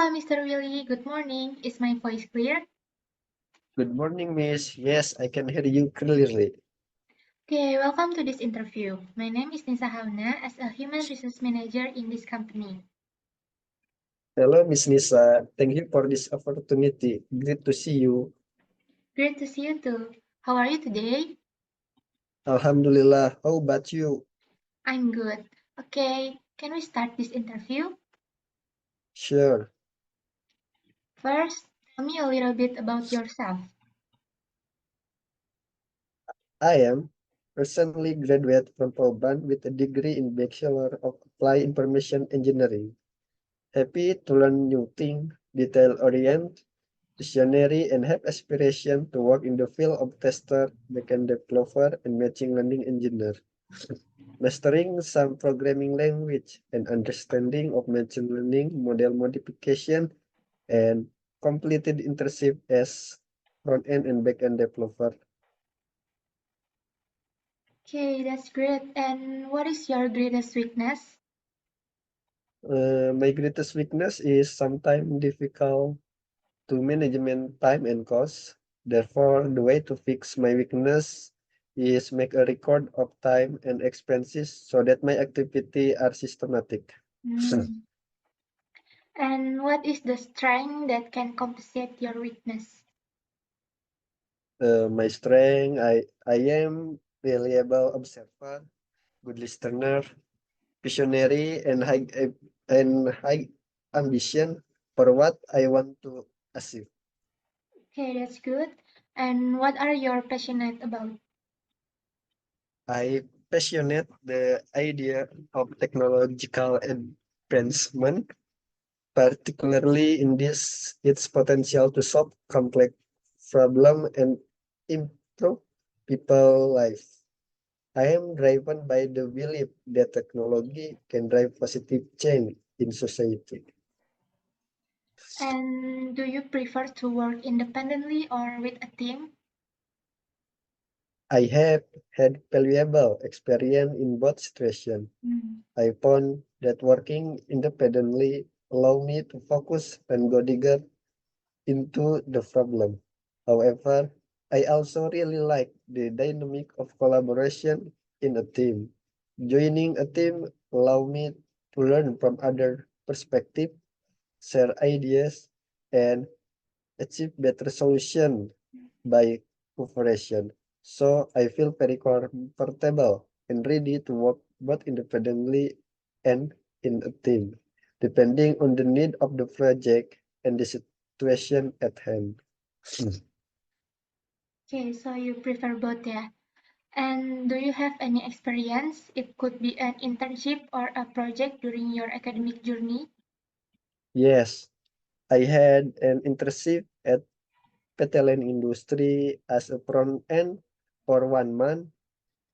Hello, Mr. Willie. Good morning. Is my voice clear? Good morning, Miss. Yes, I can hear you clearly. Okay, welcome to this interview. My name is Nisa Hauna as a Human Resource Manager in this company. Hello, Miss Nisa. Thank you for this opportunity. Great to see you. Great to see you too. How are you today? Alhamdulillah. How about you? I'm good. Okay, can we start this interview? Sure. First, tell me a little bit about yourself. I am recently graduated from Polban with a degree in Bachelor of Applied Information Engineering. Happy to learn new things, detail-oriented, visionary, and have aspiration to work in the field of tester, backend developer, and machine learning engineer. Mastering some programming language and understanding of machine learning model modification and completed internship as front-end and back-end developer. Okay, that's great. And what is your greatest weakness? My greatest weakness is sometimes difficult to management time and cost. Therefore, the way to fix my weakness is make a record of time and expenses so that my activity are systematic. Hmm. And what is the strength that can compensate your weakness? My strength, I am reliable observer, good listener, visionary, and high ambition for what I want to achieve. Okay, that's good. And what are you passionate about? I passionate the idea of technological advancement, particularly in this its potential to solve complex problem and improve people life. I am driven by the belief that technology can drive positive change in society. And do you prefer to work independently or with a team? I have had valuable experience in both situations. Mm. I found that working independently allow me to focus and go deeper into the problem. However, I also really like the dynamic of collaboration in a team. Joining a team allow me to learn from other perspectives, share ideas, and achieve better solution by cooperation. So I feel very comfortable and ready to work both independently and in a team, depending on the need of the project and the situation at hand. Okay, so you prefer both, yeah. And do you have any experience? It could be an internship or a project during your academic journey. Yes, I had an internship at Petroleum Industry as a front end for 1 month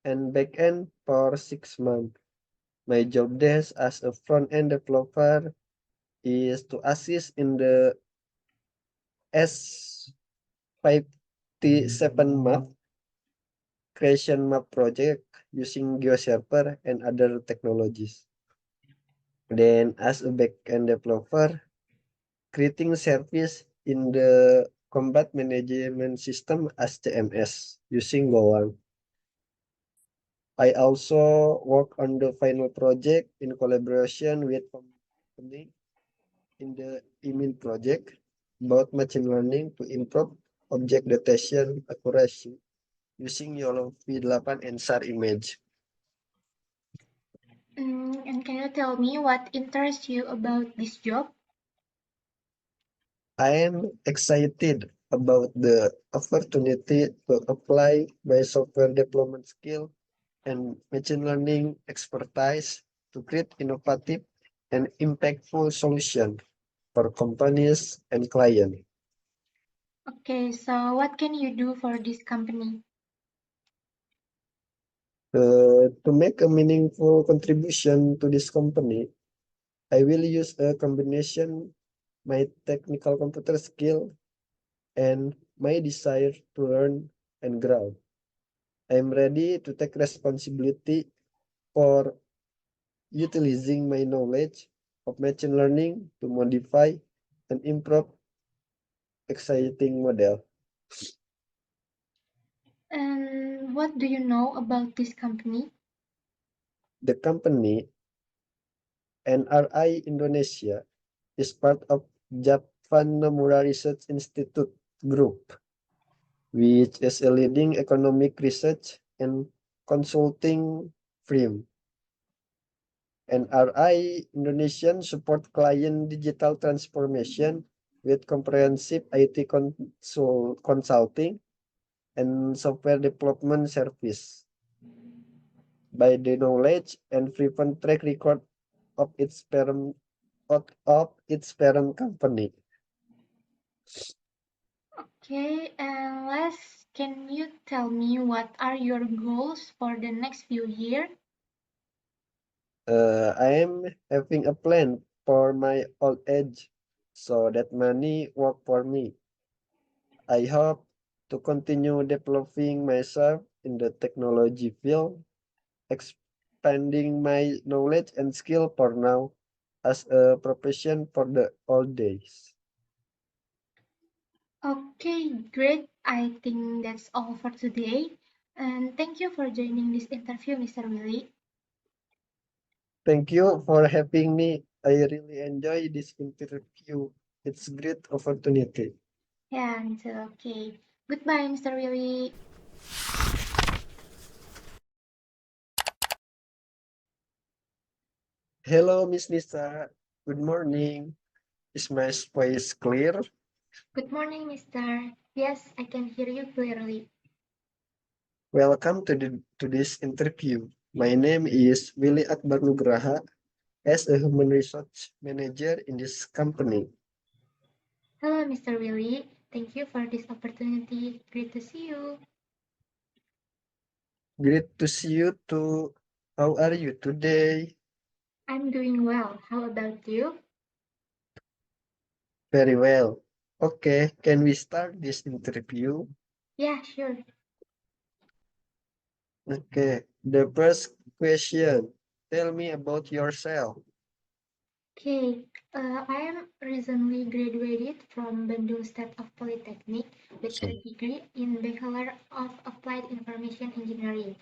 and back end for 6 months. My job desk as a front end developer is to assist in the S57 map creation map project using GeoServer and other technologies. Then as a backend developer, creating service in the combat management system as CMS using Golang. I also work on the final project in collaboration with company in the EMIN project about machine learning to improve object detection accuracy using YOLO V8 and SAR image. And can you tell me what interests you about this job? I am excited about the opportunity to apply my software development skill and machine learning expertise to create innovative and impactful solutions for companies and clients. Okay, so what can you do for this company? To make a meaningful contribution to this company, I will use a combination my technical computer skill and my desire to learn and grow. I am ready to take responsibility for utilizing my knowledge of machine learning to modify and improve exciting model. And what do you know about this company? The company NRI Indonesia is part of Japan Nomura Research Institute Group, which is a leading economic research and consulting firm. NRI Indonesian support client digital transformation with comprehensive IT consulting and software development service. By the knowledge and proven track record of its parent company. Okay, and Les, can you tell me what are your goals for the next few years? I am having a plan for my old age so that money work for me. I hope to continue developing myself in the technology field, expanding my knowledge and skill for now as a profession for the old days. Okay, great. I think that's all for today. And thank you for joining this interview, Mr. Willie. Thank you for having me. I really enjoy this interview. It's great opportunity. Yeah, and okay. Goodbye, Mr. Willie. Hello, Miss Nisa. Good morning. Is my voice clear? Good morning, Mister. Yes, I can hear you clearly. Welcome to this interview. My name is Willy Akbar Nugraha as a human resource manager in this company. Hello, Mr. Willie. Thank you for this opportunity. Great to see you. Great to see you too. How are you today? I'm doing well. How about you? Very well. Okay, can we start this interview? Yeah, sure. Okay, the first question. Tell me about yourself. Okay, I am recently graduated from Bandung State of Polytechnic with a degree in Bachelor of Applied Information Engineering,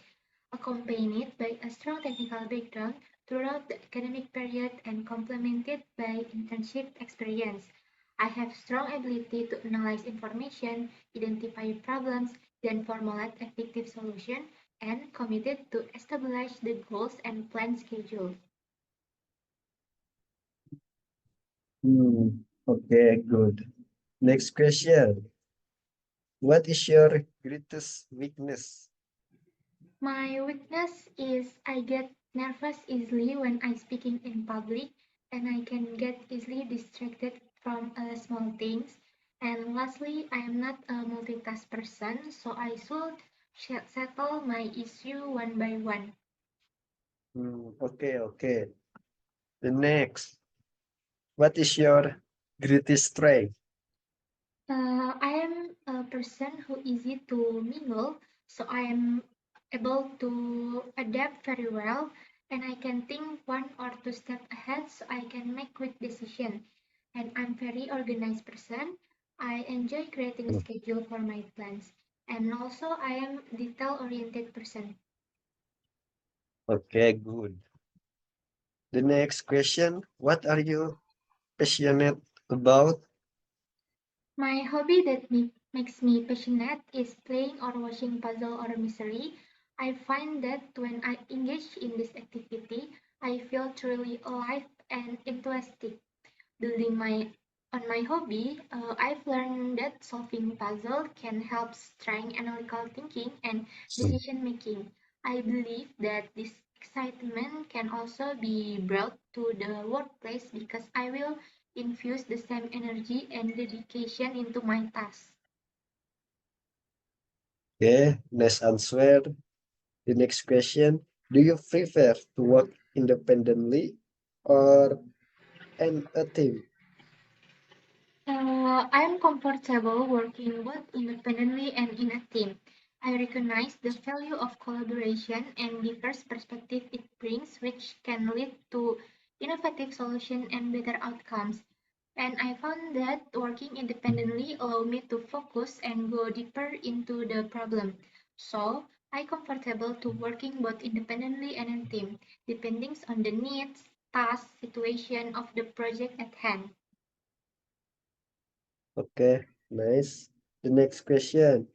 accompanied by a strong technical background throughout the academic period and complemented by internship experience. I have strong ability to analyze information, identify problems, then formulate effective solutions, and committed to establish the goals and plan schedule. Okay, good. Next question. What is your greatest weakness? My weakness is I get nervous easily when I'm speaking in public, and I can get easily distracted from small things. And lastly, I am not a multitask person, so I should settle my issue one by one. Okay. The next. What is your greatest strength? I am a person who easy to mingle, so I am able to adapt very well, and I can think one or two steps ahead, so I can make quick decision. And I'm very organized person. I enjoy creating a schedule for my plans, and also I am detail oriented person. Okay, good. The next question. What are you passionate about? My hobby that makes me passionate is playing or watching puzzle or mystery. I find that when I engage in this activity, I feel truly alive and enthusiastic. Building my on my hobby, I've learned that solving puzzle can help strengthen analytical thinking and decision making. I believe that this excitement can also be brought to the workplace because I will infuse the same energy and dedication into my task. Okay, nice answer. The next question. Do you prefer to work independently or in a team? I am comfortable working both independently and in a team. I recognize the value of collaboration and diverse perspective it brings, which can lead to innovative solutions and better outcomes. And I found that working independently allowed me to focus and go deeper into the problem. So I comfortable to working both independently and in team, depending on the needs, task, situation of the project at hand. Okay, nice. The next question.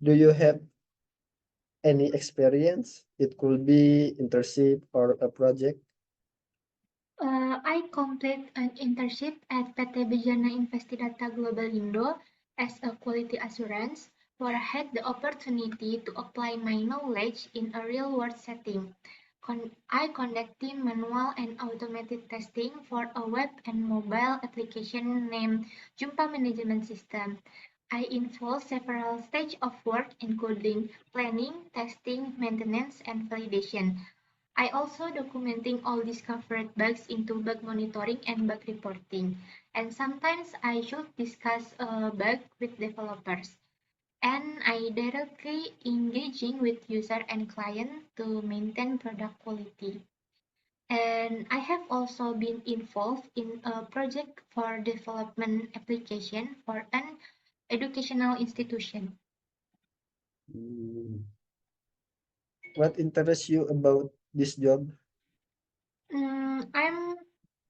Do you have any experience? It could be internship or a project. I completed an internship at PT Bejana Investidata Global Indo as a quality assurance, where I had the opportunity to apply my knowledge in a real-world setting. I conducted manual and automated testing for a web and mobile application named Jumpa Management System. I involved several stages of work including planning, testing, maintenance, and validation. I also documenting all discovered bugs into bug monitoring and bug reporting. And sometimes I should discuss a bug with developers. And I directly engaging with user and client to maintain product quality. And I have also been involved in a project for development application for an educational institution. Mm, what interests you about this job? I'm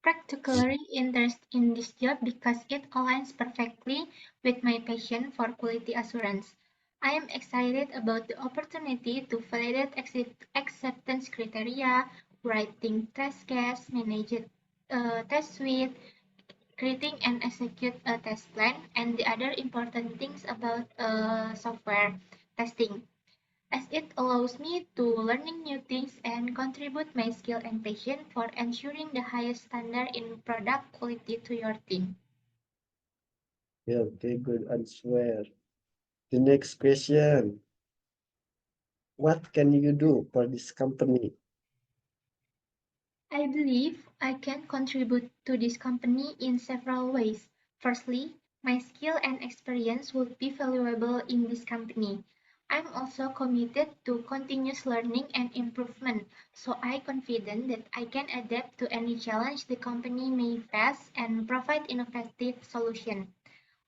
practically interested in this job because it aligns perfectly with my passion for quality assurance. I am excited about the opportunity to validate acceptance criteria, writing test case, manage test suite, creating and execute a test plan, and the other important things about software testing as it allows me to learning new things and contribute my skill and passion for ensuring the highest standard in product quality to your team. Yeah, okay, good answer. The next question. What can you do for this company? I believe I can contribute to this company in several ways. Firstly, my skill and experience would be valuable in this company. I'm also committed to continuous learning and improvement, so I'm confident that I can adapt to any challenge the company may face and provide innovative solutions.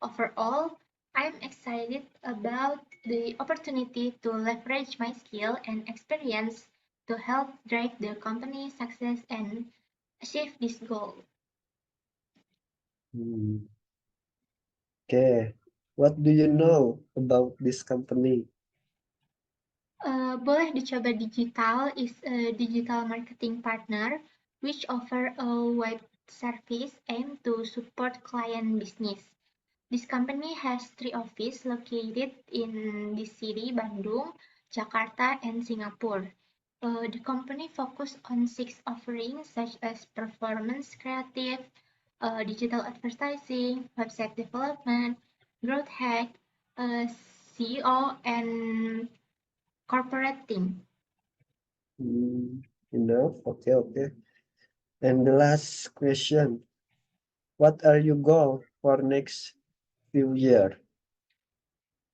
Overall, I'm excited about the opportunity to leverage my skill and experience to help drive the company's success and achieve this goal. Hmm, okay. What do you know about this company? Boleh Dicoba Digital is a digital marketing partner which offer a web service aimed to support client business. This company has three offices located in the city, Bandung, Jakarta, and Singapore. The company focuses on six offerings such as performance creative, digital advertising, website development, growth hack, SEO, and corporate team. Hmm, enough. Okay, okay. And the last question. What are your goal for next few year?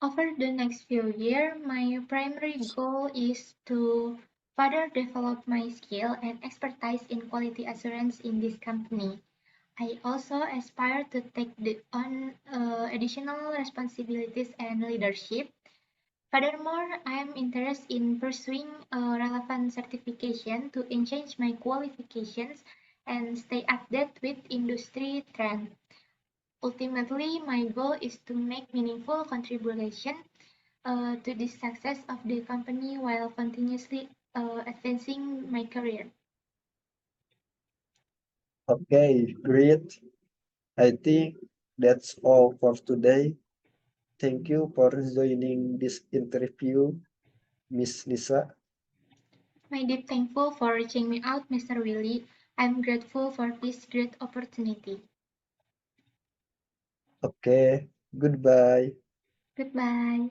Over the next few years, my primary goal is to further develop my skill and expertise in quality assurance in this company. I also aspire to take on additional responsibilities and leadership. Furthermore, I am interested in pursuing a relevant certification to enhance my qualifications and stay updated with industry trends. Ultimately, my goal is to make meaningful contribution to the success of the company while continuously advancing my career. Okay, great. I think that's all for today. Thank you for joining this interview, Miss Lisa. My deep thankful for reaching me out, Mr. Willie. I'm grateful for this great opportunity. Okay, goodbye. Goodbye.